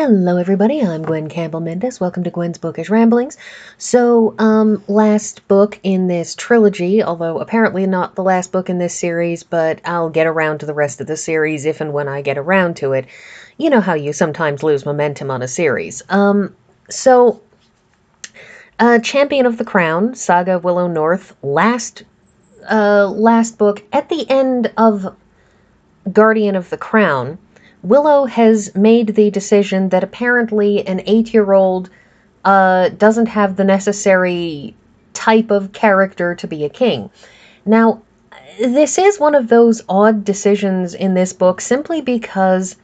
Hello everybody, I'm Gwen Campbell-Mindes. Welcome to Gwen's Bookish Ramblings. So, last book in this trilogy, although apparently not the last book in this series, but I'll get around to the rest of the series if and when I get around to it. You know how you sometimes lose momentum on a series. Champion of the Crown, Saga of Willow North, last book. At the end of Guardian of the Crown, Willow has made the decision that apparently an 8-year-old doesn't have the necessary type of character to be a king. Now, this is one of those odd decisions in this book simply because,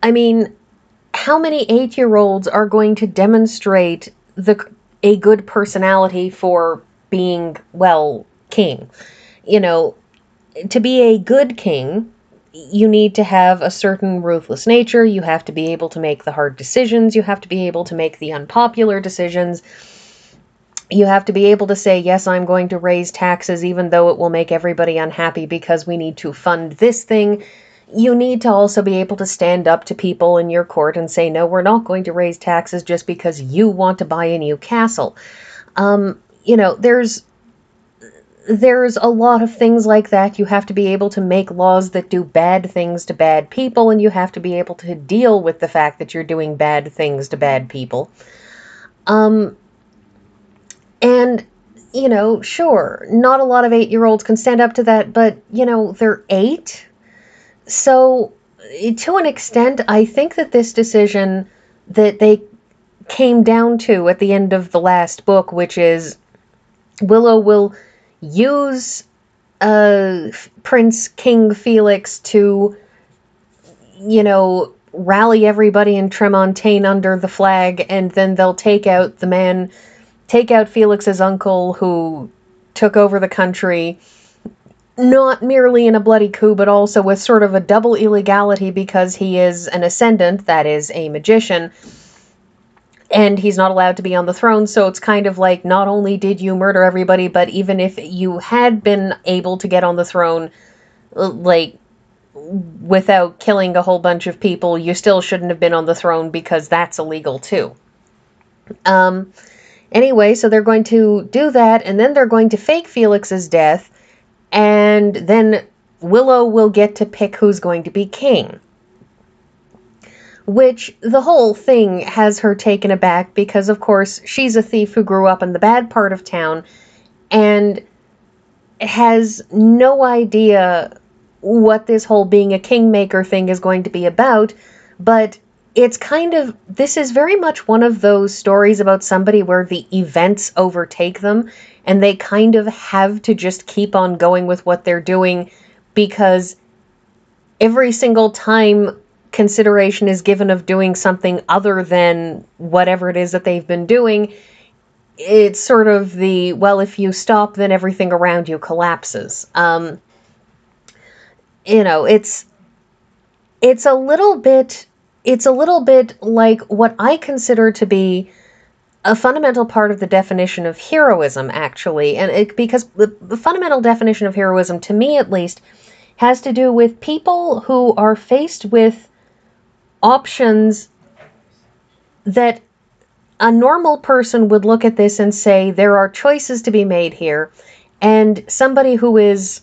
I mean, how many 8-year-olds are going to demonstrate a good personality for being, well, king? You know, to be a good king, you need to have a certain ruthless nature. You have to be able to make the hard decisions. You have to be able to make the unpopular decisions. You have to be able to say, yes, I'm going to raise taxes even though it will make everybody unhappy because we need to fund this thing. You need to also be able to stand up to people in your court and say, no, we're not going to raise taxes just because you want to buy a new castle. There's a lot of things like that. You have to be able to make laws that do bad things to bad people, and you have to be able to deal with the fact that you're doing bad things to bad people. Sure, not a lot of 8-year-olds can stand up to that, but, they're 8. So, to an extent, I think that this decision that they came down to at the end of the last book, which is Willow will use Prince King Felix to, rally everybody in Tremontaine under the flag, and then they'll take out Felix's uncle who took over the country, not merely in a bloody coup, but also with sort of a double illegality because he is an ascendant, that is, a magician, and he's not allowed to be on the throne, so it's kind of like, not only did you murder everybody, but even if you had been able to get on the throne, without killing a whole bunch of people, you still shouldn't have been on the throne because that's illegal too. Anyway, so they're going to do that, and then they're going to fake Felix's death, and then Willow will get to pick who's going to be king. Which, the whole thing has her taken aback because, of course, she's a thief who grew up in the bad part of town and has no idea what this whole being a kingmaker thing is going to be about, but this is very much one of those stories about somebody where the events overtake them and they kind of have to just keep on going with what they're doing because every single time consideration is given of doing something other than whatever it is that they've been doing, it's sort of if you stop, then everything around you collapses. It's a little bit like what I consider to be a fundamental part of the definition of heroism, actually, because the fundamental definition of heroism, to me at least, has to do with people who are faced with options that a normal person would look at this and say, there are choices to be made here, and somebody who is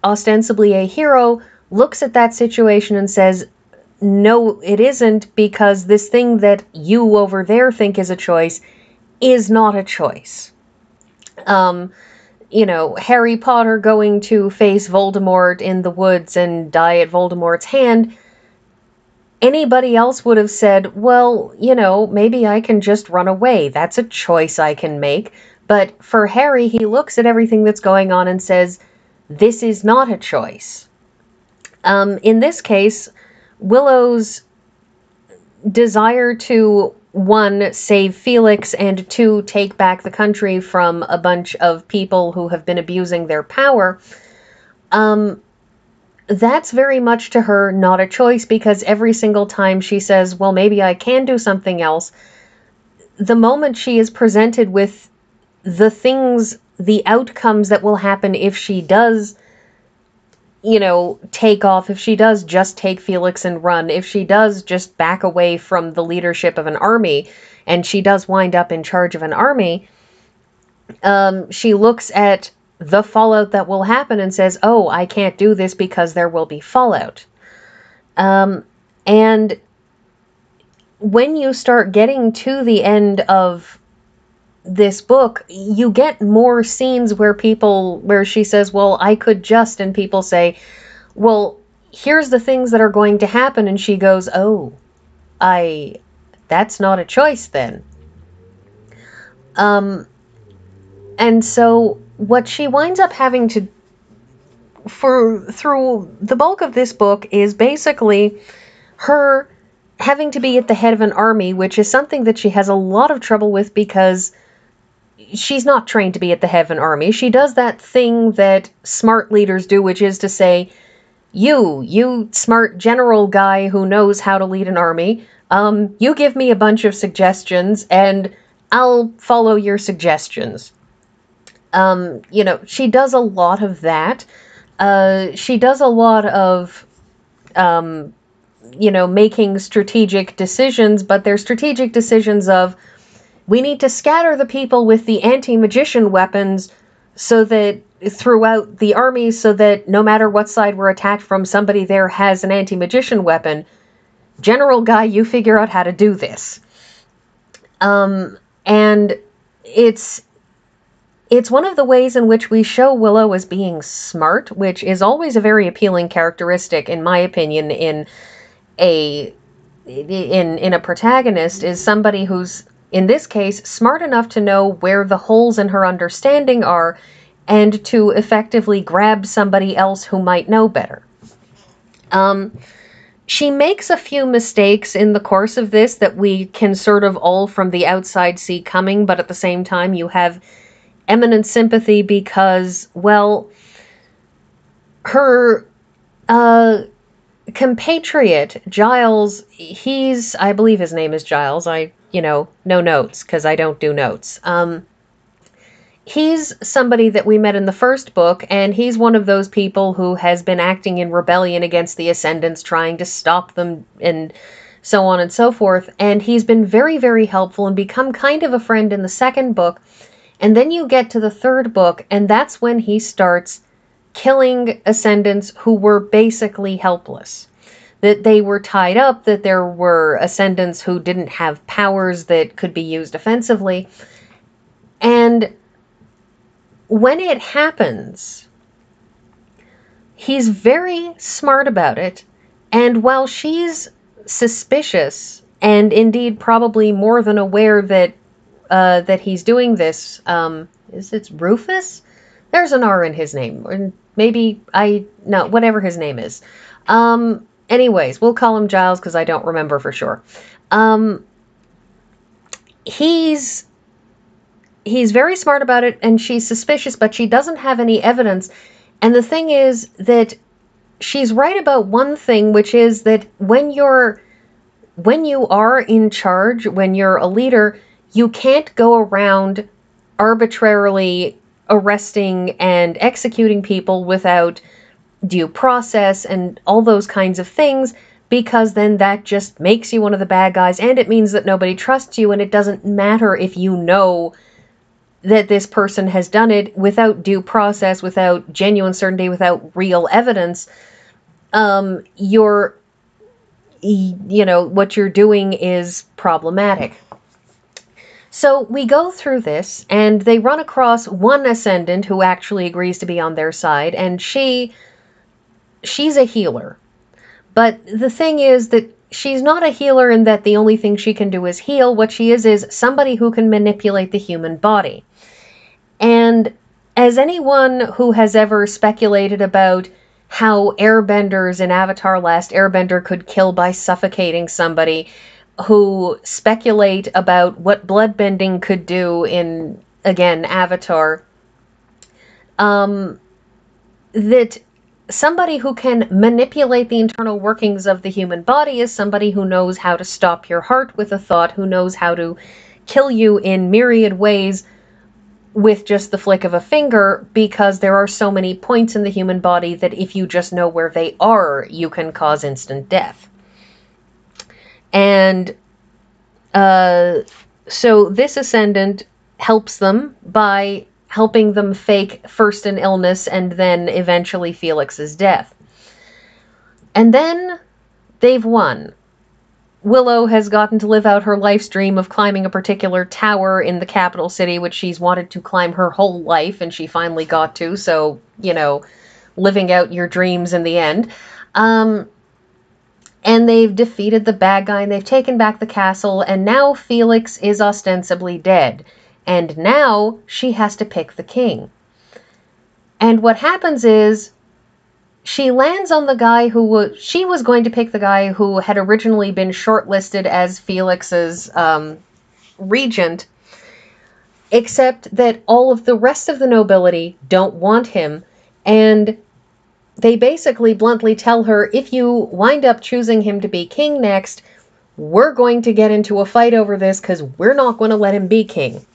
ostensibly a hero looks at that situation and says, no, it isn't, because this thing that you over there think is a choice is not a choice. Harry Potter going to face Voldemort in the woods and die at Voldemort's hand, anybody else would have said, well, maybe I can just run away. That's a choice I can make. But for Harry, he looks at everything that's going on and says, this is not a choice. In this case, Willow's desire to, 1, save Felix, and 2, take back the country from a bunch of people who have been abusing their power, that's very much to her not a choice, because every single time she says, well, maybe I can do something else, the moment she is presented with the outcomes that will happen if she does take off, if she does just take Felix and run, if she does just back away from the leadership of an army, and she does wind up in charge of an army, she looks at the fallout that will happen and says, oh, I can't do this because there will be fallout. And when you start getting to the end of this book, you get more scenes where she says, well, I could just, and people say, well, here's the things that are going to happen. And she goes, oh, that's not a choice then. And so what she winds up having to, through the bulk of this book, is basically her having to be at the head of an army, which is something that she has a lot of trouble with because she's not trained to be at the head of an army. She does that thing that smart leaders do, which is to say, you smart general guy who knows how to lead an army, you give me a bunch of suggestions and I'll follow your suggestions. She does a lot of that. She does a lot of, making strategic decisions, but they're strategic decisions of, we need to scatter the people with the anti-magician weapons so that throughout the army, so that no matter what side we're attacked from, somebody there has an anti-magician weapon. General guy, you figure out how to do this. And it's one of the ways in which we show Willow as being smart, which is always a very appealing characteristic, in my opinion, in a protagonist, is somebody who's, in this case, smart enough to know where the holes in her understanding are and to effectively grab somebody else who might know better. She makes a few mistakes in the course of this that we can sort of all from the outside see coming, but at the same time you have eminent sympathy because, well, her compatriot, Giles, I believe his name is Giles, no notes, because I don't do notes. He's somebody that we met in the first book, and he's one of those people who has been acting in rebellion against the Ascendants, trying to stop them, and so on and so forth, and he's been very, very helpful and become kind of a friend in the second book, and then you get to the third book, and that's when he starts killing Ascendants who were basically helpless. That they were tied up, that there were Ascendants who didn't have powers that could be used offensively. And when it happens, he's very smart about it. And while she's suspicious, and indeed probably more than aware that he's doing this, is it Rufus? There's an R in his name. Or maybe whatever his name is. Anyways, we'll call him Giles because I don't remember for sure. He's very smart about it, and she's suspicious, but she doesn't have any evidence. And the thing is that she's right about one thing, which is that when you are in charge, when you're a leader, you can't go around arbitrarily arresting and executing people without due process and all those kinds of things, because then that just makes you one of the bad guys, and it means that nobody trusts you, and it doesn't matter if you know that this person has done it without due process, without genuine certainty, without real evidence. What you're doing is problematic. So we go through this, and they run across one Ascendant who actually agrees to be on their side, and she's a healer. But the thing is that she's not a healer in that the only thing she can do is heal. What she is somebody who can manipulate the human body. And as anyone who has ever speculated about how airbenders in Avatar Last Airbender could kill by suffocating somebody, who speculate about what bloodbending could do in, again, Avatar, that somebody who can manipulate the internal workings of the human body is somebody who knows how to stop your heart with a thought, who knows how to kill you in myriad ways with just the flick of a finger, because there are so many points in the human body that if you just know where they are, you can cause instant death. And so this ascendant helps them by helping them fake first an illness and then eventually Felix's death. And then they've won. Willow has gotten to live out her life's dream of climbing a particular tower in the capital city, which she's wanted to climb her whole life, and she finally got to, so, you know, living out your dreams in the end. And they've defeated the bad guy, and they've taken back the castle, and now Felix is ostensibly dead. And now she has to pick the king. And what happens is, she lands on the guy she was going to pick the guy who had originally been shortlisted as Felix's regent, except that all of the rest of the nobility don't want him, and they basically bluntly tell her, if you wind up choosing him to be king next, we're going to get into a fight over this because we're not going to let him be king.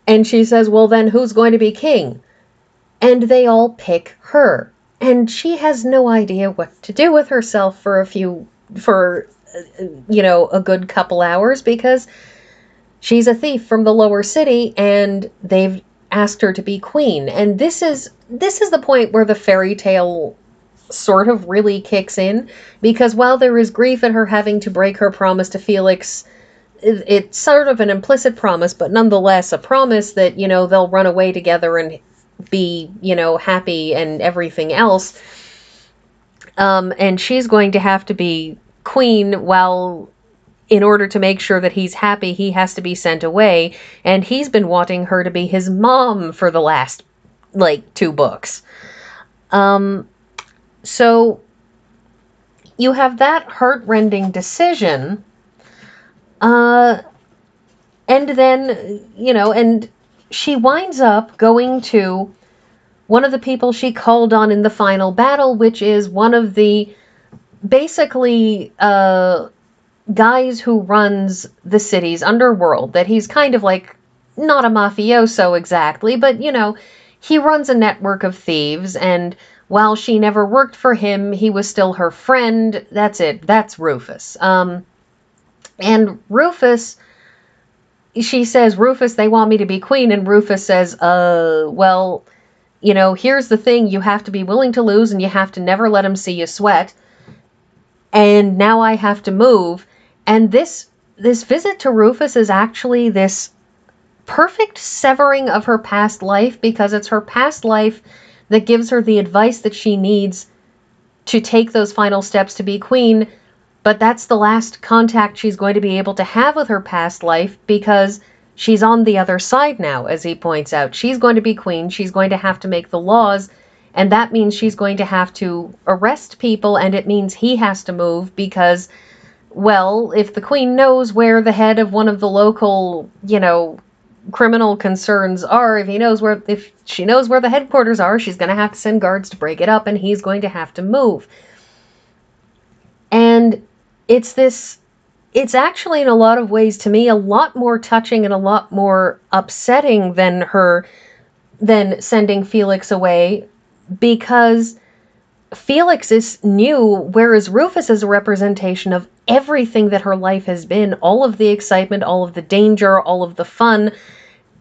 And she says, well, then who's going to be king? And they all pick her. And she has no idea what to do with herself for a good couple hours, because she's a thief from the lower city and they've asked her to be queen. And this is the point where the fairy tale sort of really kicks in, because while there is grief at her having to break her promise to Felix, it's sort of an implicit promise, but nonetheless a promise that, you know, they'll run away together and be, you know, happy and everything else. And she's going to have to be queen, while in order to make sure that he's happy, he has to be sent away. And he's been wanting her to be his mom for the last, 2 books. So you have that heart-rending decision. And then, and she winds up going to one of the people she called on in the final battle, which is one of the basically guys who runs the city's underworld. That he's kind of like, not a mafioso exactly, but, he runs a network of thieves, and while she never worked for him, he was still her friend. That's it. That's Rufus. And Rufus... She says, Rufus, they want me to be queen. And Rufus says, well, here's the thing. You have to be willing to lose, and you have to never let them see you sweat. And now I have to move. And this visit to Rufus is actually this perfect severing of her past life, because it's her past life that gives her the advice that she needs to take those final steps to be queen. But that's the last contact she's going to be able to have with her past life, because she's on the other side now, as he points out. She's going to be queen. She's going to have to make the laws, and that means she's going to have to arrest people, and it means he has to move because, well, if the queen knows where the head of one of the local, criminal concerns are, if she knows where the headquarters are, she's going to have to send guards to break it up, and he's going to have to move. And it's actually in a lot of ways, to me, a lot more touching and a lot more upsetting than sending Felix away, because Felix is new, whereas Rufus is a representation of everything that her life has been, all of the excitement, all of the danger, all of the fun,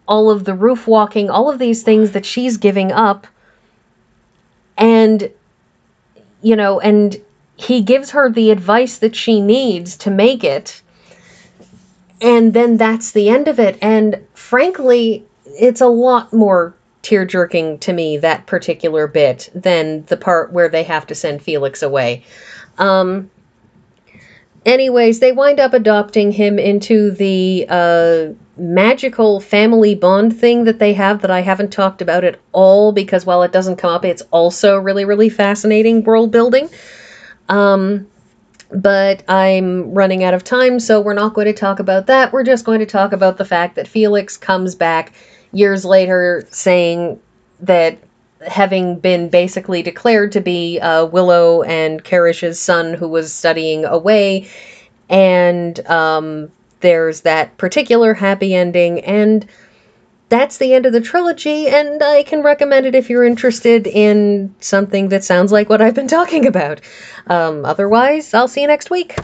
all of the roof walking, all of these things that she's giving up. And, and he gives her the advice that she needs to make it. And then that's the end of it. And frankly, it's a lot more tear-jerking to me, that particular bit, than the part where they have to send Felix away. Anyways, they wind up adopting him into the magical family bond thing that they have that I haven't talked about at all, because while it doesn't come up, it's also really, really fascinating world building. But I'm running out of time, so we're not going to talk about that. We're just going to talk about the fact that Felix comes back years later saying that, having been basically declared to be Willow and Karish's son who was studying away, and there's that particular happy ending, and that's the end of the trilogy, and I can recommend it if you're interested in something that sounds like what I've been talking about. Otherwise, I'll see you next week.